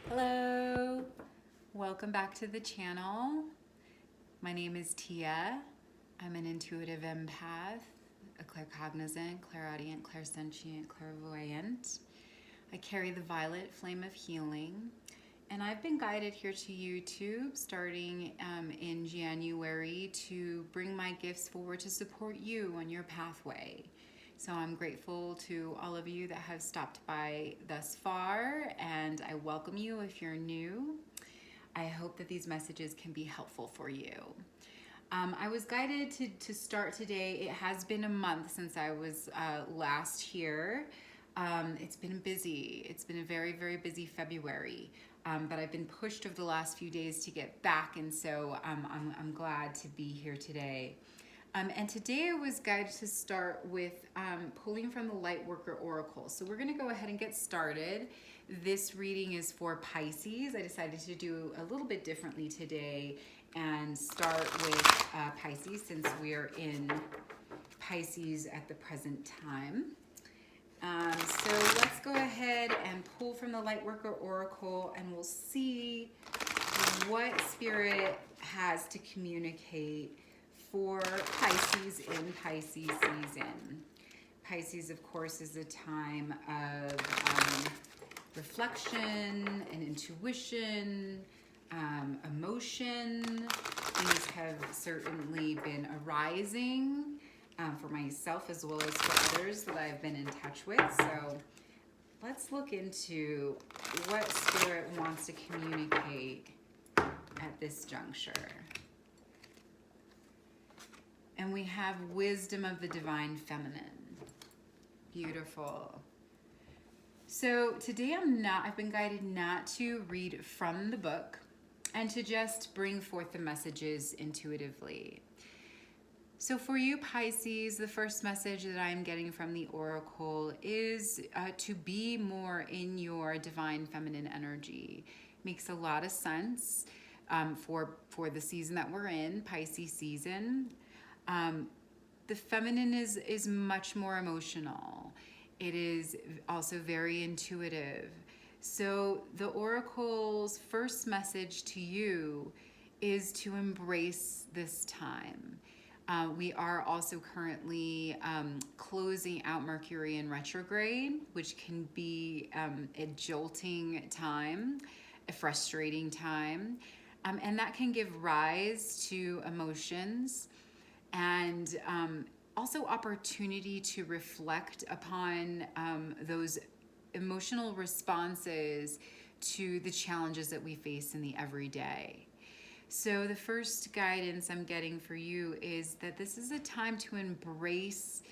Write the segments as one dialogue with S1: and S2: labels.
S1: Hello, welcome back to the channel. My name is Tia. I'm an intuitive empath, a claircognizant, clairaudient, clairsentient, clairvoyant. I carry the violet flame of healing, and I've been guided here to YouTube starting in January to bring my gifts forward to support you on your pathway. So I'm grateful to all of you that have stopped by thus far, and I welcome you if you're new. I hope that these messages can be helpful for you. I was guided to start today. It has been a month since I was last here. It's been busy. It's been a very, very busy February. But I've been pushed over the last few days to get back, and so I'm glad to be here today. And today I was guided to start with pulling from the Lightworker Oracle. So we're going to go ahead and get started. This reading is for Pisces. I decided to do a little bit differently today and start with Pisces since we're in Pisces at the present time. So let's go ahead and pull from the Lightworker Oracle, and we'll see what Spirit has to communicate for Pisces in Pisces season. Pisces, of course, is a time of reflection and intuition, emotion. These have certainly been arising for myself as well as for others that I've been in touch with. So let's look into what Spirit wants to communicate at this juncture. And we have wisdom of the divine feminine. Beautiful. So today I've been guided not to read from the book and to just bring forth the messages intuitively. So for you Pisces, the first message that I'm getting from the Oracle is to be more in your divine feminine energy. Makes a lot of sense for the season that we're in, Pisces season. The feminine is much more emotional. It is also very intuitive. So the Oracle's first message to you is to embrace this time. We are also currently closing out Mercury in retrograde, which can be a jolting time, a frustrating time, and that can give rise to emotions and also opportunity to reflect upon those emotional responses to the challenges that we face in the everyday. So the first guidance I'm getting for you is that this is a time to embrace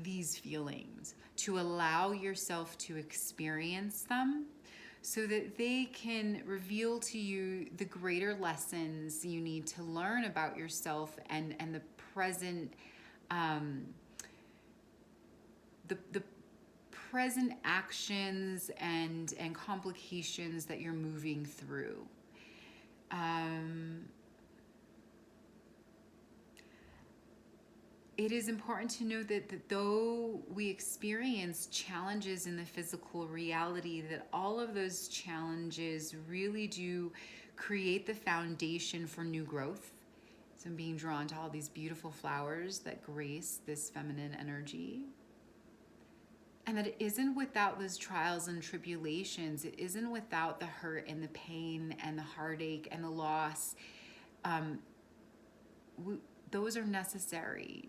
S1: these feelings, to allow yourself to experience them so that they can reveal to you the greater lessons you need to learn about yourself and the present the present actions and complications that you're moving through. It is important to know that though we experience challenges in the physical reality, that all of those challenges really do create the foundation for new growth. So I'm being drawn to all these beautiful flowers that grace this feminine energy. And that it isn't without those trials and tribulations. It isn't without the hurt and the pain and the heartache and the loss. Those are necessary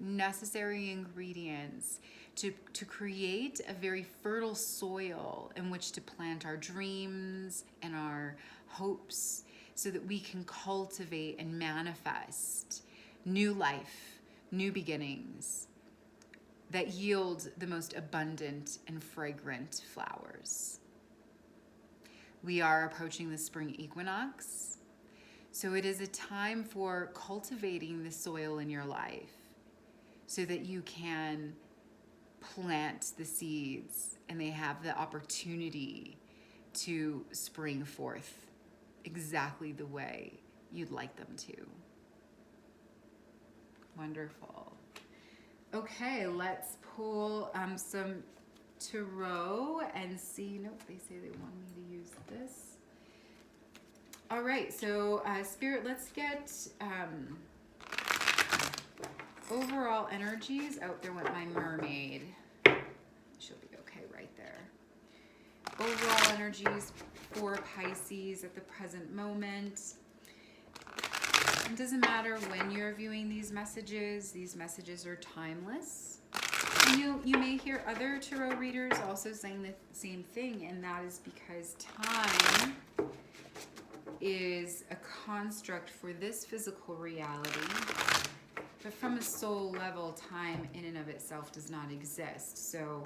S1: ingredients to create a very fertile soil in which to plant our dreams and our hopes so that we can cultivate and manifest new life, new beginnings that yield the most abundant and fragrant flowers. We are approaching the spring equinox, so it is a time for cultivating the soil in your life so that you can plant the seeds and they have the opportunity to spring forth exactly the way you'd like them to. Wonderful. Okay, let's pull some tarot and see. Nope, they say they want me to use this. All right, so Spirit, let's get overall energies. Oh, there went my mermaid. She'll be okay right there. Overall energies for Pisces at the present moment. It doesn't matter when you're viewing these messages are timeless. And you may hear other tarot readers also saying the same thing, and that is because time is a construct for this physical reality, but from a soul level, time in and of itself does not exist. So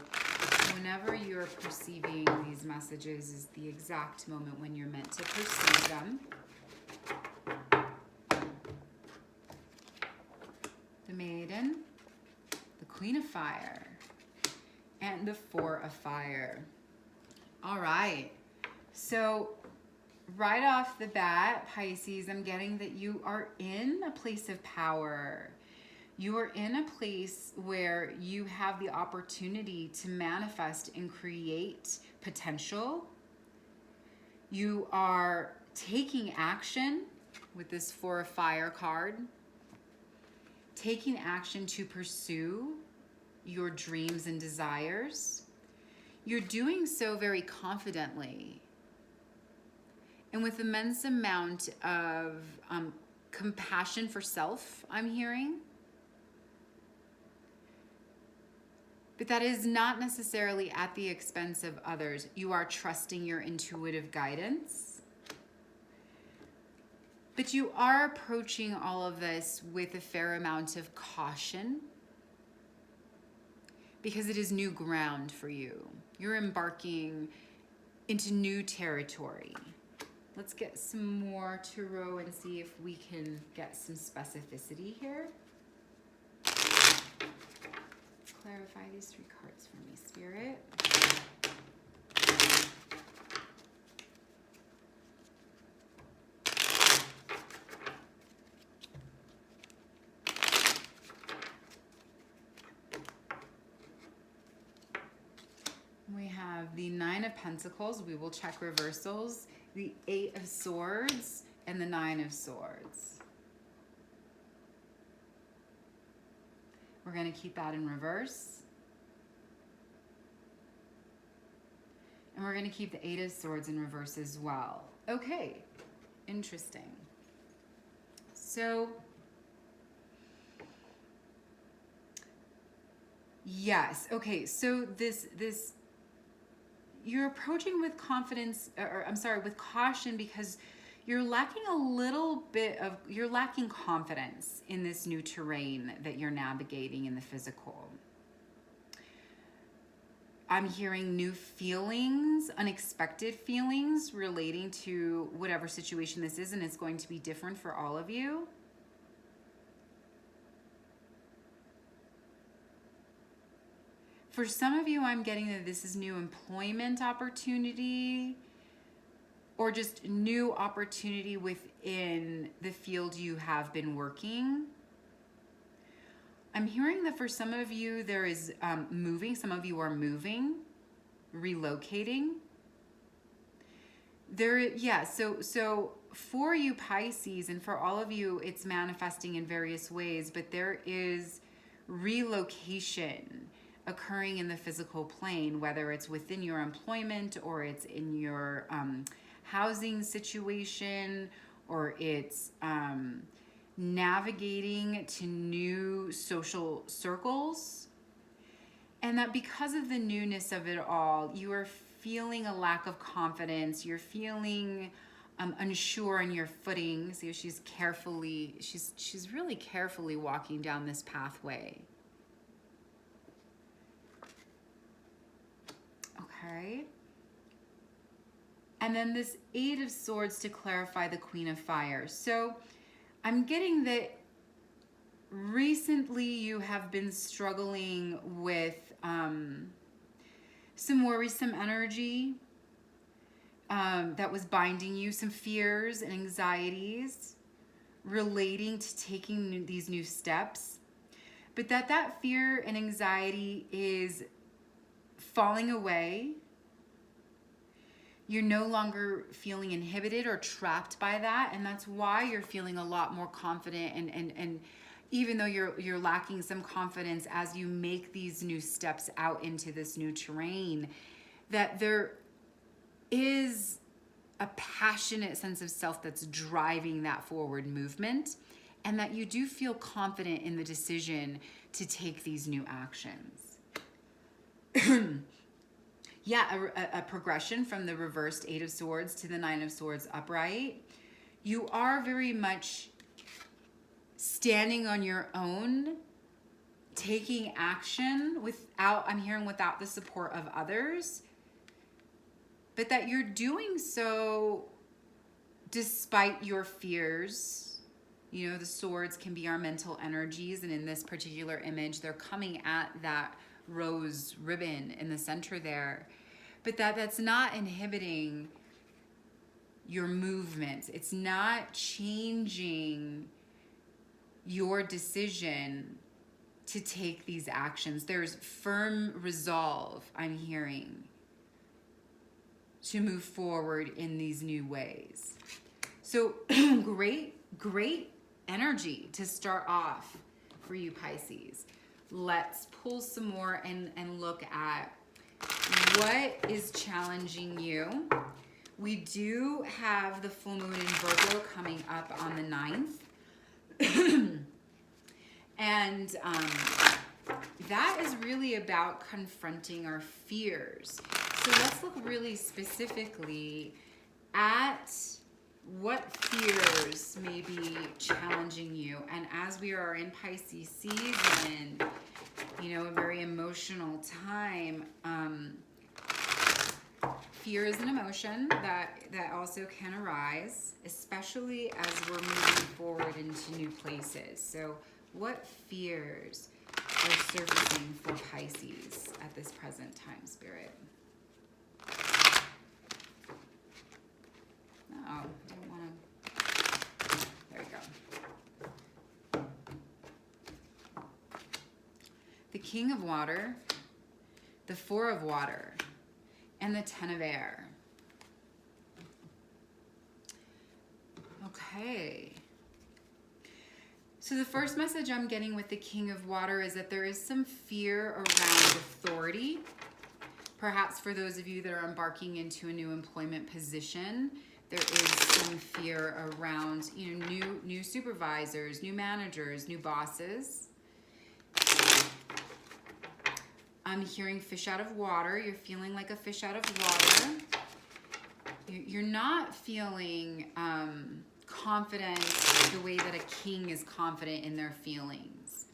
S1: whenever you're perceiving these messages is the exact moment when you're meant to perceive them. The Maiden, the Queen of Fire, and the Four of Fire. All right, so right off the bat, Pisces, I'm getting that you are in a place of power. You are in a place where you have the opportunity to manifest and create potential. You are taking action with this Four of Fire card, taking action to pursue your dreams and desires. You're doing so very confidently and with immense amount of compassion for self, I'm hearing. But that is not necessarily at the expense of others. You are trusting your intuitive guidance. But you are approaching all of this with a fair amount of caution because it is new ground for you. You're embarking into new territory. Let's get some more tarot and see if we can get some specificity here. Clarify these three cards for me, Spirit. We have the Nine of Pentacles. We will check reversals. The Eight of Swords and the Nine of Swords. We're going to keep that in reverse. And we're going to keep the Eight of Swords in reverse as well. Okay, interesting. So, yes, okay, so this you're approaching with confidence, with caution, because you're lacking you're lacking confidence in this new terrain that you're navigating in the physical. I'm hearing new feelings, unexpected feelings relating to whatever situation this is, and it's going to be different for all of you. For some of you, I'm getting that this is new employment opportunity or just new opportunity within the field you have been working. I'm hearing that for some of you, there is moving. Some of you are moving, relocating. So for you Pisces, and for all of you, it's manifesting in various ways, but there is relocation occurring in the physical plane, whether it's within your employment or it's in your housing situation, or it's navigating to new social circles. And that because of the newness of it all, you are feeling a lack of confidence. You're feeling unsure in your footing. So she's really carefully walking down this pathway. Okay. And then this Eight of Swords to clarify the Queen of Fire. So I'm getting that recently you have been struggling with some worrisome energy that was binding you, some fears and anxieties relating to taking these new steps, but that fear and anxiety is falling away. you're no longer feeling inhibited or trapped by that. And that's why you're feeling a lot more confident. And even though you're lacking some confidence as you make these new steps out into this new terrain, that there is a passionate sense of self that's driving that forward movement, and that you do feel confident in the decision to take these new actions. Yeah, a progression from the reversed Eight of Swords to the Nine of Swords upright. You are very much standing on your own, taking action without, I'm hearing, without the support of others, but that you're doing so despite your fears. You know, the swords can be our mental energies, and in this particular image, they're coming at that rose ribbon in the center there. But that's not inhibiting your movement. It's not changing your decision to take these actions. There's firm resolve, I'm hearing, to move forward in these new ways. So great energy to start off for you, Pisces. Let's pull some more and look at what is challenging you. We do have the full moon in Virgo coming up on the 9th. And that is really about confronting our fears. So let's look really specifically at what fears may be challenging you. And as we are in Pisces season, you know, a very emotional time, fear is an emotion that also can arise, especially as we're moving forward into new places. So what fears are surfacing for Pisces at this present time, Spirit? Oh, I don't want to. There we go. The King of Water, the Four of Water, and the Ten of Air. Okay. So the first message I'm getting with the King of Water is that there is some fear around authority. Perhaps for those of you that are embarking into a new employment position, there is some fear around, you know, new supervisors, new managers, new bosses. I'm hearing fish out of water. You're feeling like a fish out of water. You're not feeling confident the way that a king is confident in their feelings.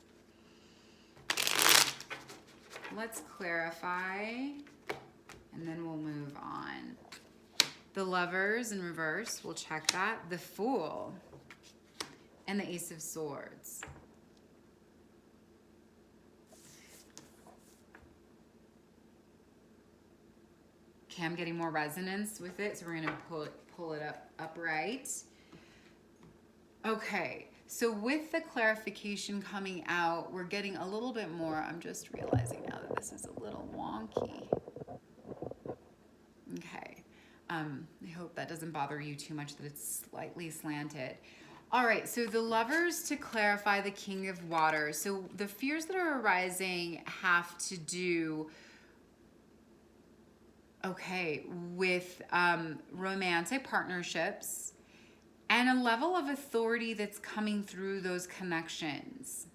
S1: Let's clarify, and then we'll move on. The Lovers in reverse, we'll check that. The Fool and the Ace of Swords. Okay, I'm getting more resonance with it, so we're gonna pull it up upright. Okay, so with the clarification coming out, we're getting a little bit more. I'm just realizing now that this is a little wonky. Okay, I hope that doesn't bother you too much that it's slightly slanted. All right, so the Lovers, to clarify, the King of Water. So the fears that are arising have to do, okay, with romantic partnerships and a level of authority that's coming through those connections.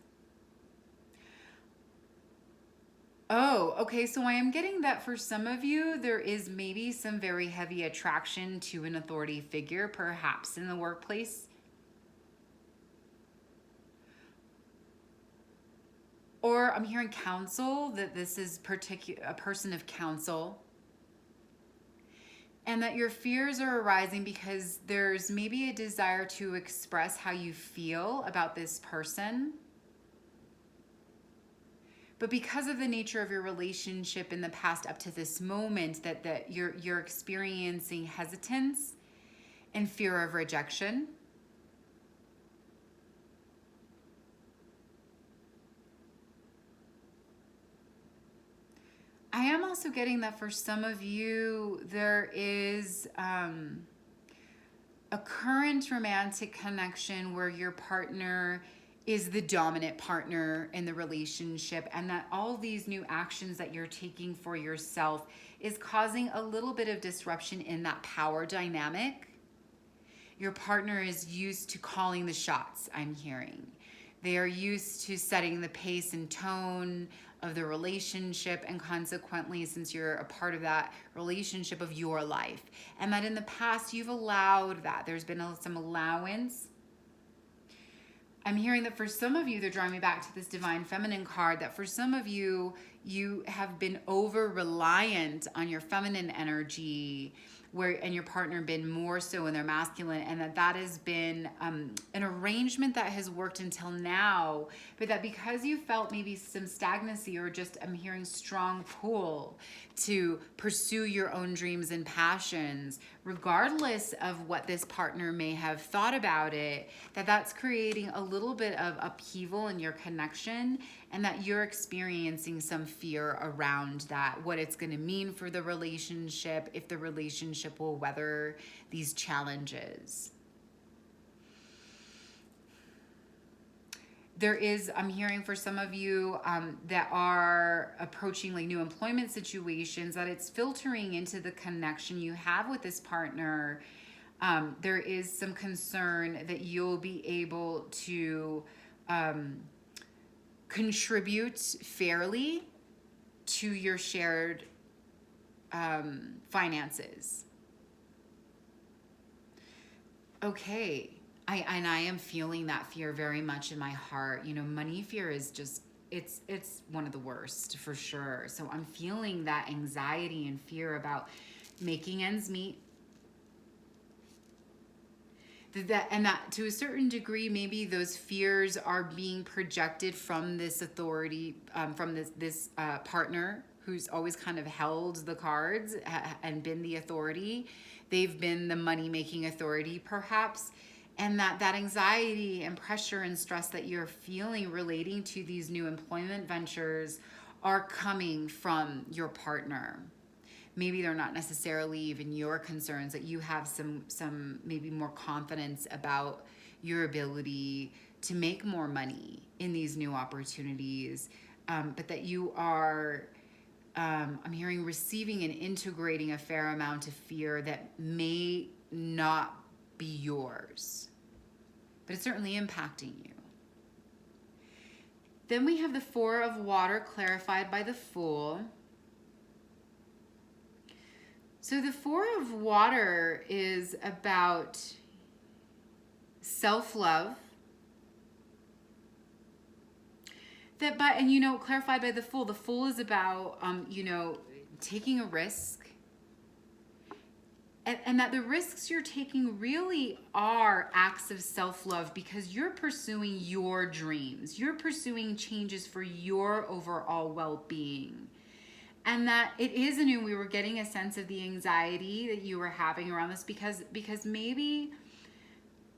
S1: Oh, okay, so I am getting that for some of you, there is maybe some very heavy attraction to an authority figure, perhaps in the workplace. Or I'm hearing counsel, that this is a person of counsel. And that your fears are arising because there's maybe a desire to express how you feel about this person. But because of the nature of your relationship in the past up to this moment, that you're experiencing hesitance and fear of rejection. I am also getting that for some of you, there is a current romantic connection where your partner is the dominant partner in the relationship, and that all these new actions that you're taking for yourself is causing a little bit of disruption in that power dynamic. Your partner is used to calling the shots, I'm hearing. They are used to setting the pace and tone of the relationship, and consequently, since you're a part of that relationship, of your life. And that in the past, you've allowed that. There's been some allowance. I'm hearing that for some of you, they're drawing me back to this Divine Feminine card, that for some of you, you have been over-reliant on your feminine energy, and your partner been more so in their masculine, and that has been an arrangement that has worked until now, but that because you felt maybe some stagnancy, or just, I'm hearing strong pull to pursue your own dreams and passions, regardless of what this partner may have thought about it, that's creating a little bit of upheaval in your connection, and that you're experiencing some fear around that, what it's going to mean for the relationship, if the relationship will weather these challenges. There is, I'm hearing for some of you that are approaching like new employment situations, that it's filtering into the connection you have with this partner. There is some concern that you'll be able to contribute fairly to your shared finances. Okay. I am feeling that fear very much in my heart. You know, money fear is just, it's one of the worst for sure. So I'm feeling that anxiety and fear about making ends meet. That to a certain degree, maybe those fears are being projected from this authority, from this partner who's always kind of held the cards and been the authority. They've been the money-making authority, perhaps. And that anxiety and pressure and stress that you're feeling relating to these new employment ventures are coming from your partner. Maybe they're not necessarily even your concerns, that you have some maybe more confidence about your ability to make more money in these new opportunities, but that you are, I'm hearing, receiving and integrating a fair amount of fear that may not be yours, but it's certainly impacting you. Then we have the Four of Water clarified by the Fool. So the Four of Water is about self-love. And you know, clarified by the Fool is about, you know, taking a risk. And that the risks you're taking really are acts of self-love, because you're pursuing your dreams. You're pursuing changes for your overall well-being. And that it is new. We were getting a sense of the anxiety that you were having around this because maybe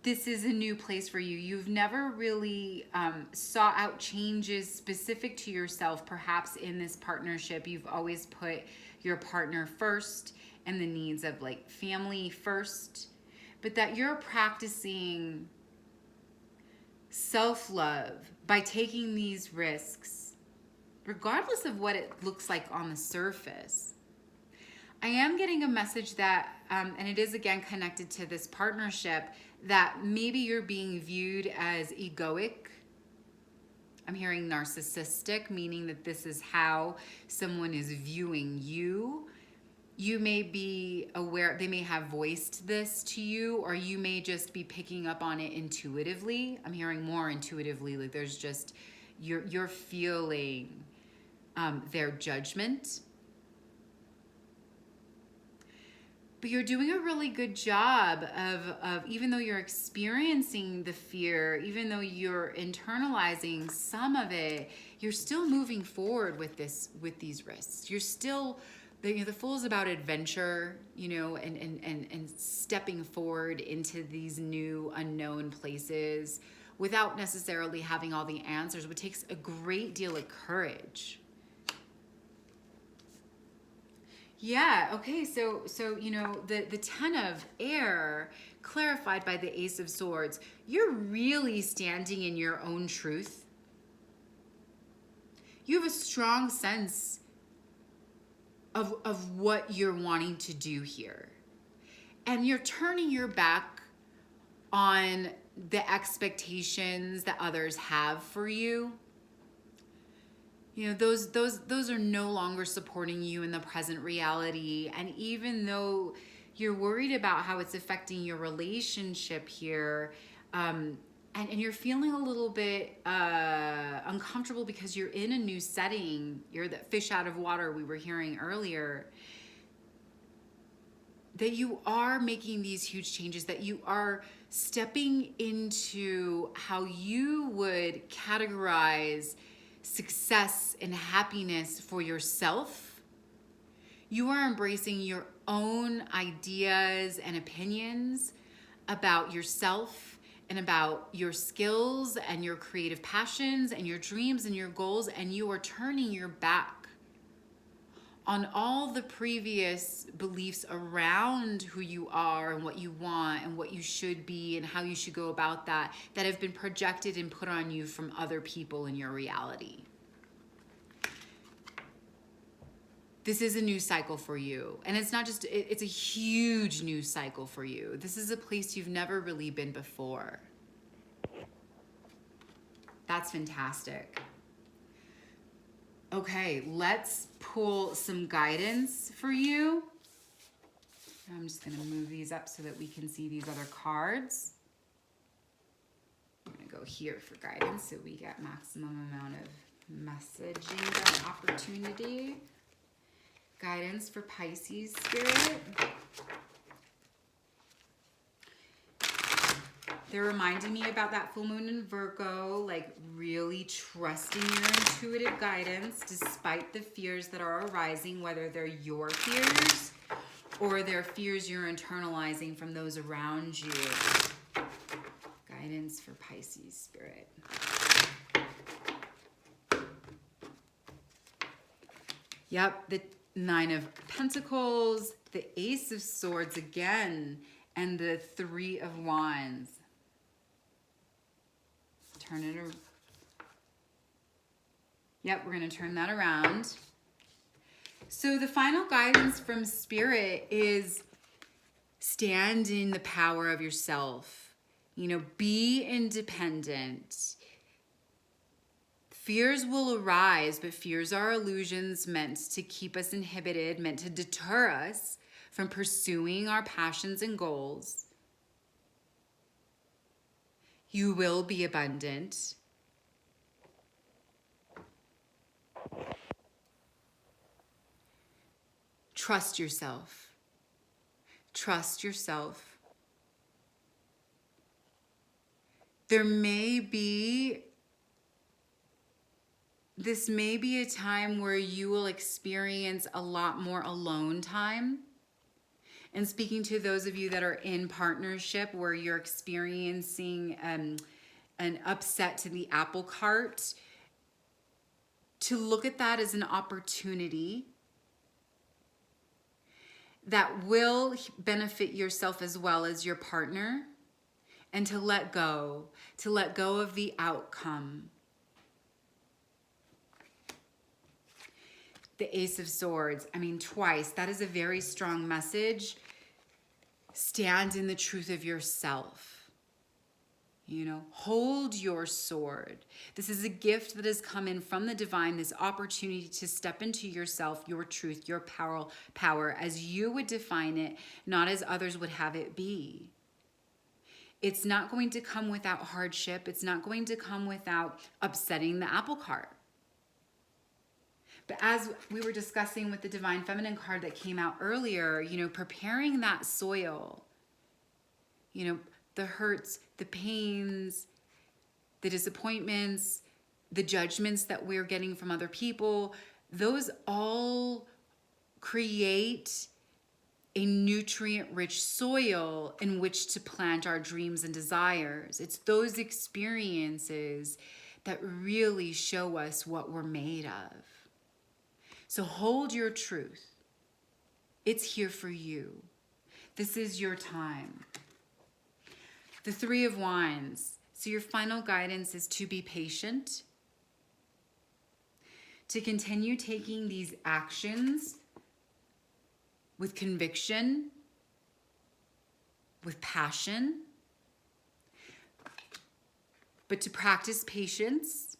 S1: this is a new place for you. You've never really sought out changes specific to yourself. Perhaps in this partnership, you've always put your partner first and the needs of like family first, but that you're practicing self-love by taking these risks, regardless of what it looks like on the surface. I am getting a message that, and it is again connected to this partnership, that maybe you're being viewed as egoic. I'm hearing narcissistic, meaning that this is how someone is viewing you. You may be aware, they may have voiced this to you, or you may just be picking up on it intuitively. I'm hearing more intuitively, like there's just, you're feeling their judgment. But you're doing a really good job of, even though you're experiencing the fear, even though you're internalizing some of it, you're still moving forward with these risks. You're still, the Fool is about adventure, you know, and stepping forward into these new unknown places without necessarily having all the answers, which takes a great deal of courage. Yeah, okay, so you know, the Ten of Air, clarified by the Ace of Swords, you're really standing in your own truth. You have a strong sense of what you're wanting to do here. And you're turning your back on the expectations that others have for you. You know, those are no longer supporting you in the present reality. And even though you're worried about how it's affecting your relationship here, and you're feeling a little bit uncomfortable because you're in a new setting, you're the fish out of water we were hearing earlier, that you are making these huge changes, that you are stepping into how you would categorize success and happiness for yourself. You are embracing your own ideas and opinions about yourself and about your skills and your creative passions and your dreams and your goals, and you are turning your back on all the previous beliefs around who you are and what you want and what you should be and how you should go about that have been projected and put on you from other people in your reality. This is a new cycle for you. And it's not just, it's a huge new cycle for you. This is a place you've never really been before. That's fantastic. Okay, let's pull some guidance for you. I'm just going to move these up so that we can see these other cards. I'm going to go here for guidance so we get maximum amount of messaging and opportunity. Guidance for Pisces spirit. They're reminding me about that full moon in Virgo, like really trusting your intuitive guidance despite the fears that are arising, whether they're your fears or they're fears you're internalizing from those around you. Guidance for Pisces spirit. Yep, the Nine of Pentacles, the Ace of Swords again, and the Three of Wands. Turn it around. Yep, we're going to turn that around. So the final guidance from Spirit is stand in the power of yourself. You know, be independent. Fears will arise, but fears are illusions meant to keep us inhibited, meant to deter us from pursuing our passions and goals. You will be abundant. Trust yourself. Trust yourself. This may be a time where you will experience a lot more alone time. And speaking to those of you that are in partnership where you're experiencing an upset to the apple cart, to look at that as an opportunity that will benefit yourself as well as your partner, and to let go of the outcome. The Ace of Swords, I mean, twice. That is a very strong message. Stand in the truth of yourself. You know, hold your sword. This is a gift that has come in from the divine, this opportunity to step into yourself, your truth, your power as you would define it, not as others would have it be. It's not going to come without hardship. It's not going to come without upsetting the apple cart. But as we were discussing with the Divine Feminine card that came out earlier, you know, preparing that soil, you know, the hurts, the pains, the disappointments, the judgments that we're getting from other people, those all create a nutrient-rich soil in which to plant our dreams and desires. It's those experiences that really show us what we're made of. So hold your truth. It's here for you. This is your time. The Three of Wands. So your final guidance is to be patient, to continue taking these actions with conviction, with passion, but to practice patience.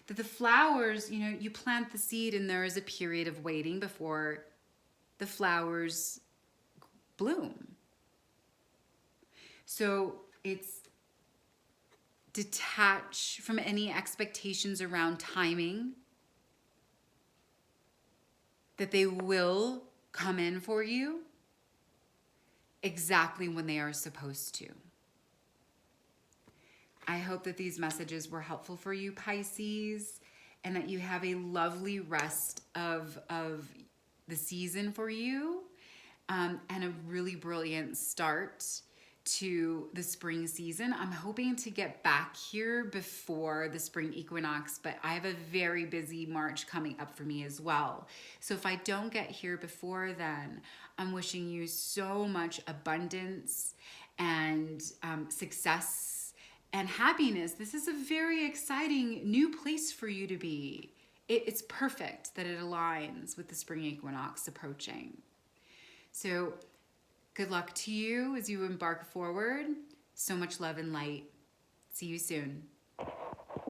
S1: That the flowers, you plant the seed and there is a period of waiting before the flowers bloom. So it's detach from any expectations around timing, that they will come in for you exactly when they are supposed to. I hope that these messages were helpful for you, Pisces, and that you have a lovely rest of the season for you, and a really brilliant start to the spring season. I'm hoping to get back here before the spring equinox, but I have a very busy March coming up for me as well. So if I don't get here before then, I'm wishing you so much abundance and success and happiness. This is a very exciting new place for you to be. It's perfect that it aligns with the spring equinox approaching. So good luck to you as you embark forward. So much love and light. See you soon.